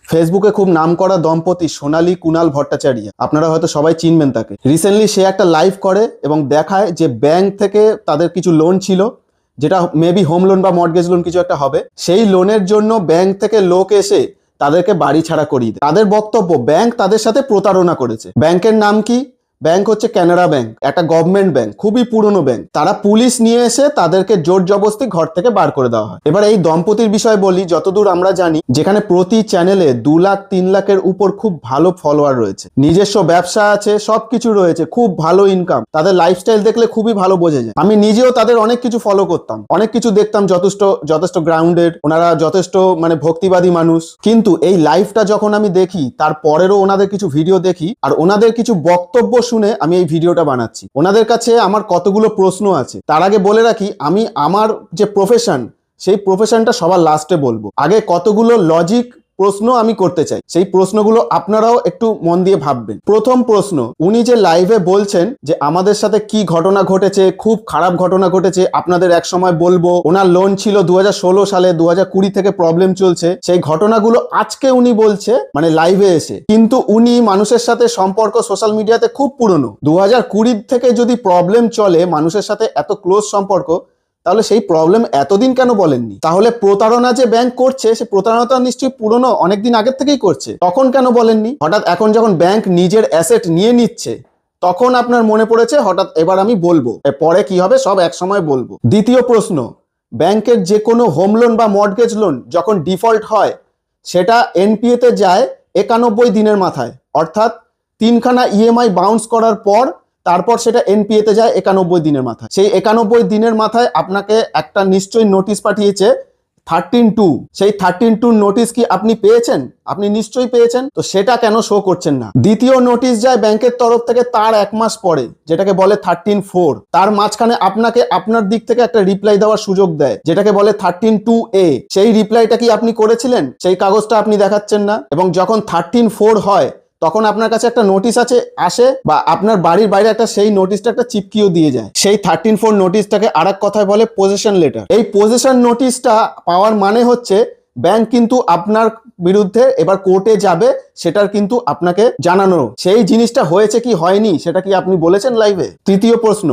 ফেসবুকে খুব নামকরা দম্পতি সোনালী কুনাল ভট্টাচার্য, আপনারা হয়তো সবাই চিনবেন তাকে। রিসেন্টলি সে একটা লাইভ করে এবং দেখায় যে ব্যাংক থেকে তাদের কিছু লোন ছিল, যেটা মেবি হোম লোন বা মর্টগেজ লোন কিছু একটা হবে। সেই লোনের জন্য ব্যাংক থেকে লোক এসে তাদেরকে বাড়ি ছাড়া করিয়ে দেয়। তাদের বক্তব্য ব্যাংক তাদের সাথে প্রতারণা করেছে। ব্যাংকের নাম কি? ব্যাংক হচ্ছে কানাড়া ব্যাংক, একটা গভর্নমেন্ট ব্যাংক, খুবই পুরনো ব্যাংক। তারা পুলিশ নিয়ে এসে তাদেরকে জোর জবরদস্তি ঘর থেকে বার করে দেওয়া হয়। এবার এই দম্পতির বিষয়ে বলি, যতদূর আমরা জানি, যেখানে প্রতি চ্যানেলে 2 লাখ 3 লাখের উপর খুব ভালো ফলোয়ার রয়েছে, নিজস্ব ব্যবসা আছে, সবকিছু রয়েছে, খুব ভালো ইনকাম। তাদের লাইফস্টাইল দেখলে খুবই ভালো বোঝা যায়। আমি নিজেও তাদের অনেক কিছু ফলো করতাম, অনেক কিছু দেখতাম, যথেষ্ট গ্রাউন্ডেড, ওনারা যথেষ্ট ভক্তিবাদী মানুষ। কিন্তু এই লাইফটা যখন আমি দেখি, তারপরেরও ওনাদের কিছু ভিডিও দেখি আর ওনাদের কিছু বক্তব্য শুনে আমি এই ভিডিওটা বানাচ্ছি। ওনাদের কাছে আমার কতগুলো প্রশ্ন আছে। তার আগে বলে রাখি, আমি আমার যে প্রফেশন, সেই প্রফেশনটা সবার লাস্টে বলবো। আগে কতগুলো লজিক প্রশ্ন আমি করতে চাই, সেই প্রশ্নগুলো আপনারাও একটু মন দিয়ে ভাববেন। প্রথম প্রশ্ন, উনি যে লাইভে বলছেন যে আমাদের সাথে কি ঘটনা ঘটেছে, খুব খারাপ ঘটনা ঘটেছে, আপনাদের এক সময় বলবো, ওনার লোন ছিল 2016 সালে, 2020 থেকে প্রবলেম চলছে, সেই ঘটনাগুলো আজকে উনি বলছে লাইভে এসে। কিন্তু উনি মানুষের সাথে সম্পর্ক সোশ্যাল মিডিয়াতে খুব পুরনো। 2020 থেকে যদি প্রবলেম চলে, মানুষের সাথে এত ক্লোজ সম্পর্ক, তাহলে সেই প্রবলেম এতদিন কেন বলেননি? তাহলে প্রতারণা যে ব্যাংক করছে, সে প্রতারণাটা নিশ্চয়ই পুরনো, অনেকদিন আগের থেকেই করছে, তখন কেন বলেননি? হঠাৎ এখন যখন ব্যাংক নিজের অ্যাসেট নিয়ে নিচ্ছে, তখন আপনার মনে পড়েছে হঠাৎ এবার আমি বলবো, পরে কি হবে সব এক সময় বলবো। দ্বিতীয় প্রশ্ন, ব্যাংকের যে কোনো হোম লোন বা মর্টগেজ লোন যখন ডিফল্ট হয়, সেটা এনপিএ তে যায় 91 দিনের মাথায়, অর্থাৎ 3খানা ইএমআই বাউন্স করার পর তারপর সেটা এনপিএ তে যায় 91 দিনের মাথায়। সেই 91 দিনের মাথায় আপনাকে একটা নিশ্চয়ই নোটিশ পাঠিয়েছে 13(2). সেই 13(2) নোটিশ কি আপনি পেয়েছেন? আপনি নিশ্চয়ই পেয়েছেন, তো সেটা কেন শো করছেন না? দ্বিতীয় নোটিশ যায় ব্যাংকের তরফ থেকে তার 1 মাস পরে, যেটাকে বলে 13(4). তার মাঝখানে আপনাকে আপনার দিক থেকে একটা রিপ্লাই দেওয়ার সুযোগ দেয়, যেটাকে বলে 13(2)A। সেই রিপ্লাইটা কি আপনি করেছিলেন? সেই কাগজটা আপনি দেখাচ্ছেন না। এবং যখন 13(4) হয়, তখন আপনার কাছে একটা নোটিশ আসে বা আপনার বাড়ির বাইরে একটা সেই নোটিশটা একটা চিপকিও দিয়ে যায়। সেই 13(4) নোটিশটাকে আরেক কথায় বলে পজেশন লেটার। এই পজেশন নোটিশটা পাওয়ার মানে হচ্ছে ব্যাংক কিন্তু আপনার বিরুদ্ধে এবার কোর্টে যাবে, সেটার কিন্তু আপনাকে জানানো। সেই জিনিসটা হয়েছে কি হয়নি সেটা কি আপনি বলেছেন লাইভে? তৃতীয় প্রশ্ন,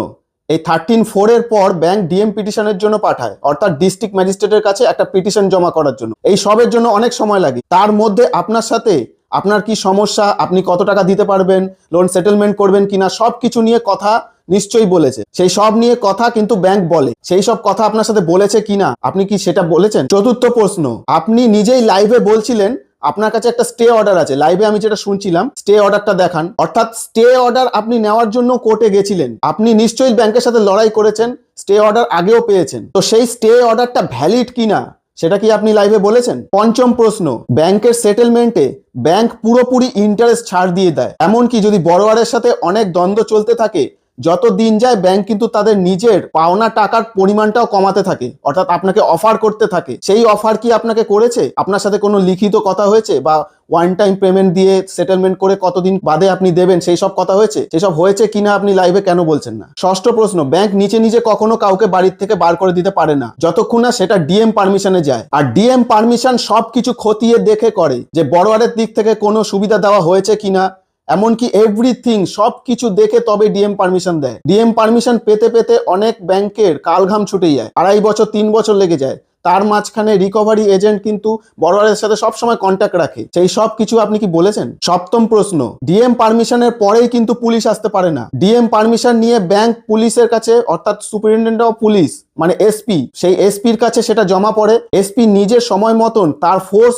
এই 13(4) এর পর ব্যাংক ডিএম পিটিশনের জন্য পাঠায়, অর্থাৎ ডিস্ট্রিক্ট ম্যাজিস্ট্রেটের কাছে একটা পিটিশন জমা করার জন্য। এই সবের জন্য অনেক সময় লাগে। তার মধ্যে আপনার সাথে আপনার কি সমস্যা, আপনি কত টাকা দিতে পারবেন, লোন সেটেলমেন্ট করবেন কিনা, সবকিছু নিয়ে কথা নিশ্চয়ই বলেছে। সেই সব নিয়ে কথা কিন্তু ব্যাংক বলে, সেই সব কথা আপনার সাথে বলেছে কিনা আপনি কি সেটা বলেছেন? চতুর্থ প্রশ্ন, আপনি নিজেই লাইভে বলছিলেন আপনার কাছে একটা স্টে অর্ডার আছে। লাইভে আমি যেটা শুনছিলাম, স্টে অর্ডারটা দেখান। অর্থাৎ স্টে অর্ডার আপনি নেওয়ার জন্য কোর্টে গেছিলেন। আপনি নিশ্চয়ই ব্যাংকের সাথে লড়াই করেছেন, স্টে অর্ডার আগেও পেয়েছেন, তো সেই স্টে অর্ডারটা ভ্যালিড কিনা সেটা কি আপনি লাইভে বলেছেন? পঞ্চম প্রশ্ন, ব্যাংকের সেটেলমেন্টে ব্যাংক পুরোপুরি ইন্টারেস্ট ছাড় দিয়ে দেয়। এমনকি যদি বড়োয়ারের সাথে অনেক দ্বন্দ্ব চলতে থাকে, যত দিন যায় ব্যাংক কিন্তু তাদের নিজের পাওনা টাকার পরিমাণটাও কমাতে থাকে, অর্থাৎ আপনাকে অফার করতে থাকে। সেই অফার কি আপনাকে করেছে? আপনার সাথে কোনো লিখিত কথা হয়েছে বা ওয়ান টাইম পেমেন্ট দিয়ে সেটেলমেন্ট করে কতদিন বাদে আপনি দেবেন, সেই সব কথা হয়েছে? সেসব হয়েছে কিনা আপনি লাইভে কেন বলছেন না? ষষ্ঠ প্রশ্ন, ব্যাংক নিজে কখনো কাউকে বাড়ির থেকে বার করে দিতে পারে না, যতক্ষণ না সেটা ডিএম পারমিশনে যায়। আর ডিএম পারমিশন সবকিছু খতিয়ে দেখে করে, যে বড়োয়ারের দিক থেকে কোনো সুবিধা দেওয়া হয়েছে কিনা, এমনকি এভরিথিং সবকিছু দেখে তবে ডিএম পারমিশন দেয়। ডিএম পারমিশন পেতে পেতে অনেক ব্যাংকের কালঘাম ছুটে যায়, 2.5 বছর 3 বছর লেগে যায়। তার মাঝখানে রিকভারি এজেন্ট কিন্তু বড়োয়ারের সাথে সবসময় কন্ট্যাক্ট রাখে। সেই সব কিছু আপনি কি বলেছেন? সপ্তম প্রশ্ন, ডিএম পারমিশনের পরেই কিন্তু পুলিশ আসতে পারে না। ডিএম পারমিশন নিয়ে ব্যাংক পুলিশের কাছে, অর্থাৎ সুপারিনটেন্ডেন্ট অফ পুলিশ এসপি, সেই এসপির কাছে সেটা জমা পড়ে। এসপি নিজের সময় মতন তার ফোর্স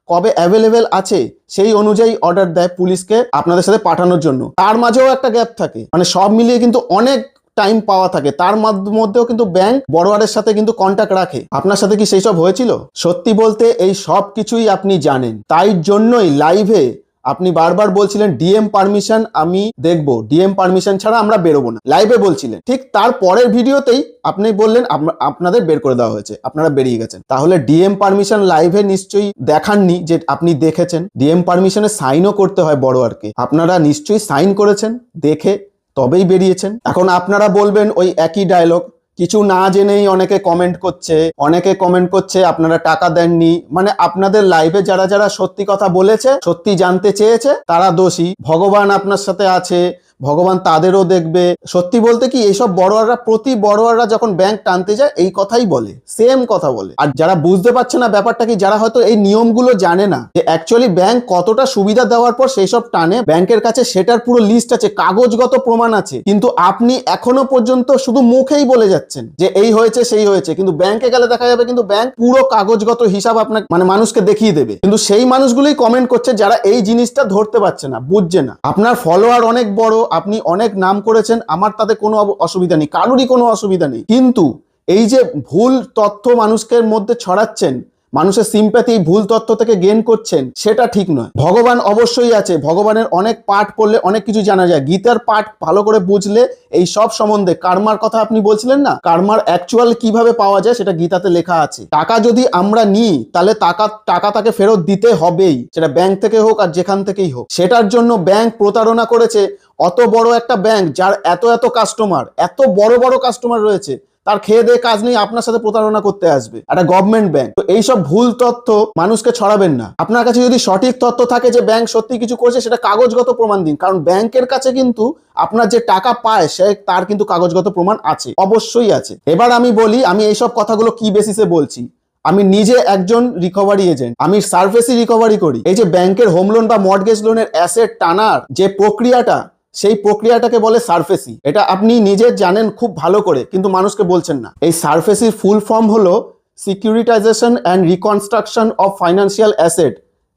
কবে অ্যাভেলেবেল আছে সেই অনুযায়ী অর্ডার দেয় পুলিশকে আপনাদের সাথে পাঠানোর জন্য। তার মাঝেও একটা গ্যাপ থাকে, সব মিলিয়ে কিন্তু অনেক টাইম পাওয়া থাকে। তার মধ্যেও কিন্তু ব্যাংক বড়োয়ারের সাথে কিন্তু কন্ট্যাক্ট রাখে। আপনার সাথে কি সেই সব হয়েছিল? সত্যি বলতে এই সব কিছুই আপনি জানেন, তাই জন্যই লাইভে আপনি বারবার বলছিলেন ডিএম পারমিশন আমি দেখব, ডিএম পারমিশন ছাড়া আমরা বেরোবো না, লাইভে বলছিলেন। ঠিক তার পরের ভিডিওতেই আপনি বললেন আপনাদের বের করে দেওয়া হয়েছে, আপনারা বেরিয়ে গেছেন। তাহলে ডিএম পারমিশন লাইভে নিশ্চয়ই দেখাননি যে আপনি দেখেছেন। ডিএম পারমিশনে সাইনও করতে হয় বড়োয়ারকে, আপনারা নিশ্চয়ই সাইন করেছেন, দেখে তবেই বেরিয়েছেন। এখন আপনারা বলবেন ওই একই ডায়লগ, কিছু না জেনেই অনেকে কমেন্ট করছে আপনারা টাকা দেননি। মানে আপনাদের লাইভে যারা যারা সত্যি কথা বলেছে, সত্যি জানতে চেয়েছে, তারা দোষী। ভগবান আপনার সাথে আছে, ভগবান তাদেরও দেখবে। সত্যি বলতে কি, এইসব বড়োয়াররা, প্রতি বড়োয়াররা যখন ব্যাংক টানতে যায় এই কথাই বলে, সেম কথা বলে। আর যারা বুঝতে পারছে না ব্যাপারটা কি, যারা হয়তো এই নিয়মগুলো জানে না যে অ্যাকচুয়ালি ব্যাংক কতটা সুবিধা দেওয়ার পর সেই সব টানে, ব্যাংকের কাছে সেটার পুরো লিস্ট আছে, কাগজগত প্রমাণ আছে। কিন্তু আপনি এখনো পর্যন্ত শুধু মুখেই বলে যাচ্ছেন যে এই হয়েছে সেই হয়েছে, কিন্তু ব্যাংকে গেলে দেখা যাবে কিন্তু ব্যাংক পুরো কাগজগত হিসাব আপনাকে মানে মানুষকে দেখিয়ে দেবে। কিন্তু সেই মানুষগুলোই কমেন্ট করছে যারা এই জিনিসটা ধরতে পারছে না, বুঝছে না। আপনার ফলোয়ার অনেক বড়, আপনি অনেক নাম করেছেন, আমার তাতে কোনো অসুবিধা নেই, কারোরই কোনো অসুবিধা নেই। কিন্তু এই যে ভুল তথ্য মানুষের মধ্যে ছড়াচ্ছেন, মানুষের সিম্প্যাথি ভুল তথ্য থেকে গেইন করছেন, সেটা ঠিক নয়। ভগবান অবশ্যই আছে, ভগবানের অনেক পাঠ পড়লে অনেক কিছু জানা যায়। গীতার পাঠ ভালো করে বুঝলে এই সব সম্বন্ধে, কার্মার কথা আপনি বলছিলেন না, কার্মার অ্যাকচুয়াল কিভাবে পাওয়া যায় সেটা গীতাতে লেখা আছে। টাকা যদি আমরা নিই তাহলে টাকা তাকে ফেরত দিতে হবেই, সেটা ব্যাংক থেকে হোক আর যেখান থেকেই হোক। সেটার জন্য ব্যাংক প্রতারণা করেছে। অত বড় একটা ব্যাংক যার এত কাস্টমার, এত বড় কাস্টমার রয়েছে, তার খেয়ে দিয়ে কাজ নেই, আপনার সাথে প্রতারণা করতে আসবে একটা গভর্নমেন্ট ব্যাংক। তো এইসব ভুল তথ্য মানুষকে ছড়াবেন না। আপনার কাছে যদি সঠিক তথ্য থাকে যে ব্যাংক সত্যি কিছু করেছে, সেটা কাগজগত প্রমাণ দিন। কারণ ব্যাংকের কাছে কিন্তু আপনার যে টাকা পায় সে তার কিন্তু কাগজগত প্রমাণ আছে, অবশ্যই আছে। এবার আমি বলি, আমি এইসব কথাগুলো কি বেসিসে বলছি। আমি নিজে একজন রিকভারি এজেন্ট, আমি সারফেসি রিকভারি করি। এই যে ব্যাংকের হোম লোন বা মর্টগেজ লোনের অ্যাসেট টানার যে প্রক্রিয়াটা, সেই প্রক্রিয়াটাকে বলে সারফেসি। এটা আপনি নিজে জানেন খুব ভালো করে, কিন্তু মানুষকে বলছেন না। এই সারফেসির ফুল ফর্ম হলো securitisation and reconstruction of financial asset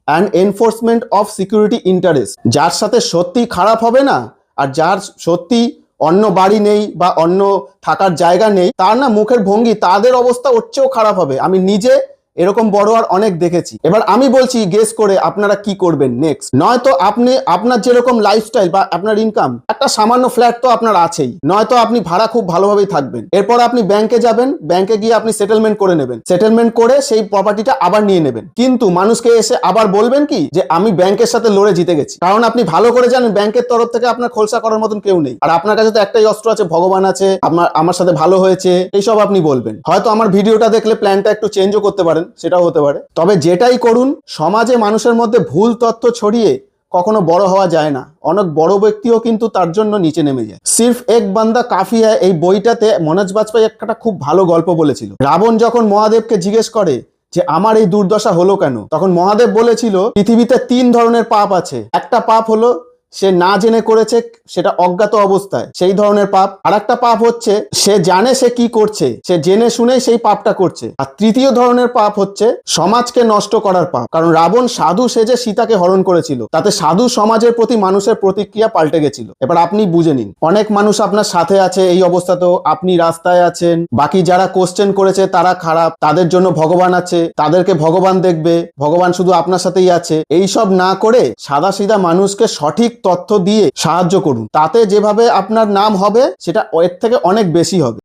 and enforcement of security interest. যার সাথে সত্যি খারাপ হবে না, আর যার সত্যি অন্য বাড়ি নেই বা অন্য থাকার জায়গা নেই, তার না মুখের ভঙ্গি, তাদের অবস্থা ওর চেয়েও খারাপ হবে। আমি নিজে এরকম বড় আর অনেক দেখেছি। এবার আমি বলছি, গেস করে আপনারা কি করবেন নেক্সট। নয়তো আপনি আপনার যেরকম লাইফস্টাইল বা আপনার ইনকাম, একটা সামান্য ফ্ল্যাট তো আপনার আছেই, নয়তো আপনি ভাড়া খুব ভালোভাবেই থাকবেন। এরপর আপনি ব্যাংকে যাবেন, ব্যাংকে গিয়ে আপনি সেটেলমেন্ট করে নেবেন, সেটেলমেন্ট করে সেই প্রপার্টিটা আবার নিয়ে নেবেন। কিন্তু মানুষকে এসে আবার বলবেন কি যে আমি ব্যাংকের সাথে লড়ে জিতে গেছি। কারণ আপনি ভালো করে জানেন ব্যাংকের তরফ থেকে আপনার খোলসা করার মতন কেউ নেই। আর আপনার কাছে তো একটাই অস্ত্র আছে, ভগবান আছে, আমার সাথে ভালো হয়েছে, এইসব আপনি বলবেন। হয়তো আমার ভিডিওটা দেখলে প্ল্যানটা একটু চেঞ্জও করতে পারেন, সেটাও হতে পারে। তবে যেটাই করুন, সমাজে মানুষের মধ্যে ভুল তথ্য ছড়িয়ে কখনো বড় হওয়া যায় না। অনেক বড় ব্যক্তিও কিন্তু তার জন্য নিচে নেমে যায়। সির্ফ এক বান্দা কাফি হ্যায়, এই বইটাতে মনোজ বাজপেয়ী একটা খুব ভালো গল্প বলেছিল। রাবণ যখন মহাদেবকে জিজ্ঞেস করে যে আমার এই দুর্দশা হলো কেন, তখন মহাদেব বলেছিল পৃথিবীতে 3 ধরনের পাপ আছে। একটা পাপ হলো সে না জেনে করেছে, সেটা অজ্ঞাত অবস্থায়, সেই ধরনের পাপ। আর একটা পাপ হচ্ছে সে জানে সে কি করছে, সে জেনে শুনে সেই পাপটা করছে। আর তৃতীয় ধরনের পাপ হচ্ছে সমাজকে নষ্ট করার পাপ। কারণ রাবণ সাধু সেজে সীতাকে হরণ করেছিল, তাতে সাধু সমাজের প্রতি মানুষের প্রতিক্রিয়া পাল্টে গেছিল। এবার আপনি বুঝে নিন, অনেক মানুষ আপনার সাথে আছে এই অবস্থাতেও, আপনি রাস্তায় আছেন। বাকি যারা কোশ্চেন করেছে তারা খারাপ, তাদের জন্য ভগবান আছে, তাদেরকে ভগবান দেখবে, ভগবান শুধু আপনার সাথেই আছে। এইসব না করে সাদা সিধা মানুষকে সঠিক তথ্য দিয়ে সাহায্য করুন। তাতে যেভাবে আপনার নাম হবে সেটা এর থেকে অনেক বেশি হবে।